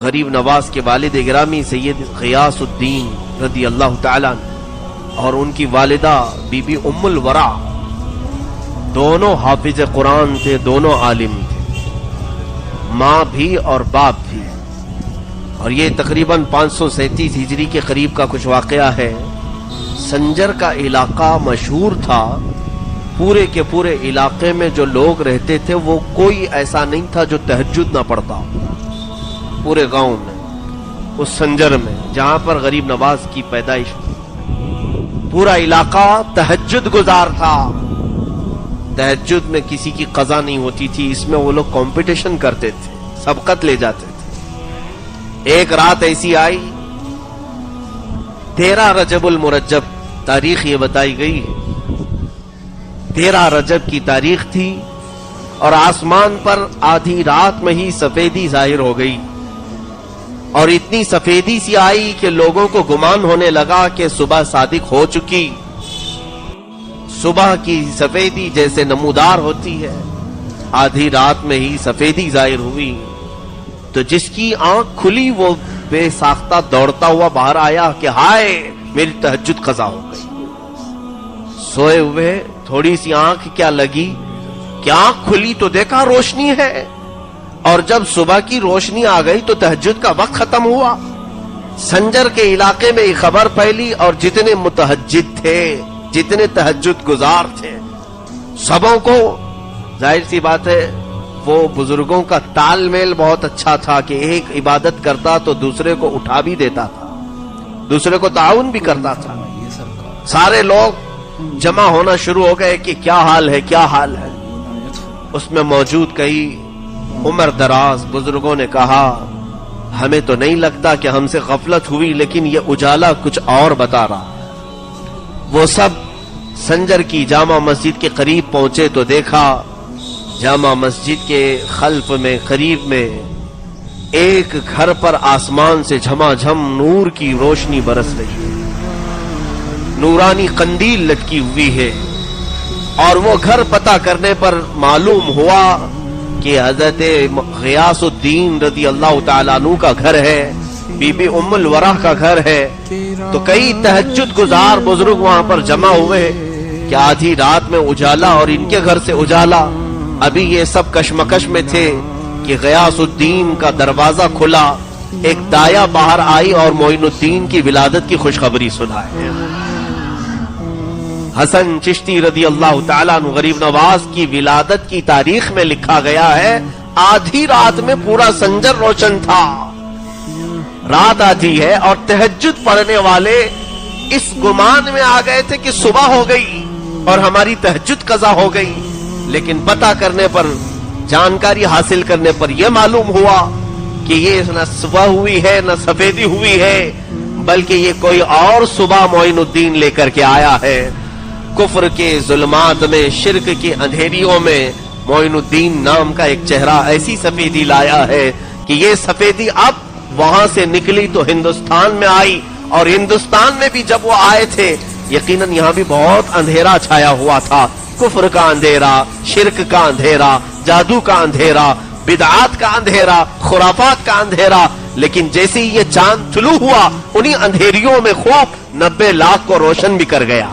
غریب نواز کے والد گرامی سید غیاث الدین رضی اللہ تعالیٰ اور ان کی والدہ بی بی ام الورا دونوں حافظ قرآن تھے، دونوں عالم تھے، ماں بھی اور باپ بھی. اور یہ تقریباً 537 ہجری کے قریب کا کچھ واقعہ ہے. سنجر کا علاقہ مشہور تھا، پورے کے پورے علاقے میں جو لوگ رہتے تھے وہ کوئی ایسا نہیں تھا جو تہجد نہ پڑھتا. پورے گاؤں میں، اس سنجر میں جہاں پر غریب نواز کی پیدائش ہوئی، پورا علاقہ تہجد گزار تھا. تہجد میں کسی کی قضا نہیں ہوتی تھی، اس میں وہ لوگ کمپٹیشن کرتے تھے، سبقت لے جاتے تھے. ایک رات ایسی آئی 13 رجب المرجب، تاریخ یہ بتائی گئی ہے، 13 رجب کی تاریخ تھی اور آسمان پر آدھی رات میں ہی سفیدی ظاہر ہو گئی. اور اتنی سفیدی سی آئی کہ لوگوں کو گمان ہونے لگا کہ صبح صادق ہو چکی. صبح کی سفیدی جیسے نمودار ہوتی ہے، آدھی رات میں ہی سفیدی ظاہر ہوئی. تو جس کی آنکھ کھلی وہ بے ساختہ دوڑتا ہوا باہر آیا کہ ہائے میری تہجد قضا ہو گئی. سوئے ہوئے تھوڑی سی آنکھ کیا لگی کہ آنکھ کھلی تو دیکھا روشنی ہے، اور جب صبح کی روشنی آ گئی تو تہجد کا وقت ختم ہوا. سنجر کے علاقے میں یہ خبر پھیلی اور جتنے متہجد تھے، جتنے تہجد گزار تھے، سبوں کو ظاہر سی بات ہے وہ بزرگوں کا تال میل بہت اچھا تھا کہ ایک عبادت کرتا تو دوسرے کو اٹھا بھی دیتا تھا، دوسرے کو تعاون بھی کرتا تھا. سارے لوگ جمع ہونا شروع ہو گئے کہ کیا حال ہے، کیا حال ہے. اس میں موجود کئی عمر دراز بزرگوں نے کہا ہمیں تو نہیں لگتا کہ ہم سے غفلت ہوئی، لیکن یہ اجالا کچھ اور بتا رہا. وہ سب سنجر کی جامع مسجد کے قریب پہنچے تو دیکھا جامع مسجد کے خلف میں قریب میں ایک گھر پر آسمان سے جھما جھم نور کی روشنی برس رہی ہے، نورانی قندیل لٹکی ہوئی ہے. اور وہ گھر پتہ کرنے پر معلوم ہوا کہ حضرت غیاث الدین رضی اللہ تعالیٰ عنہ کا گھر ہے، بی بی ام الورا کا گھر ہے. تو کئی تہجد گزار بزرگ وہاں پر جمع ہوئے کہ آدھی رات میں اجالا اور ان کے گھر سے اجالا. ابھی یہ سب کشمکش میں تھے کہ غیاث الدین کا دروازہ کھلا، ایک دایا باہر آئی اور معین الدین کی ولادت کی خوشخبری سنائے. حسن چشتی رضی اللہ تعالیٰ عنہ غریب نواز کی ولادت کی تاریخ میں لکھا گیا ہے آدھی رات میں پورا سنجر روشن تھا. رات آدھی ہے اور تہجد پڑھنے والے اس گمان میں آ گئے تھے کہ صبح ہو گئی اور ہماری تہجد قضا ہو گئی. لیکن پتہ کرنے پر، جانکاری حاصل کرنے پر یہ معلوم ہوا کہ یہ نہ صبح ہوئی ہے نہ سفیدی ہوئی ہے، بلکہ یہ کوئی اور صبح معین الدین لے کر کے آیا ہے. کفر کے ظلمات میں، شرک کے اندھیریوں میں معین الدین نام کا ایک چہرہ ایسی سفیدی لایا ہے کہ یہ سفیدی اب وہاں سے نکلی تو ہندوستان میں آئی. اور ہندوستان میں بھی جب وہ آئے تھے یقیناً یہاں بھی بہت اندھیرا چھایا ہوا تھا، کفر کا اندھیرا، شرک کا اندھیرا، جادو کا اندھیرا، بدعات کا اندھیرا، خرافات کا اندھیرا. لیکن جیسے ہی یہ چاند طلوع ہوا انہی اندھیریوں میں خوب 90 لاکھ کو روشن بھی کر گیا.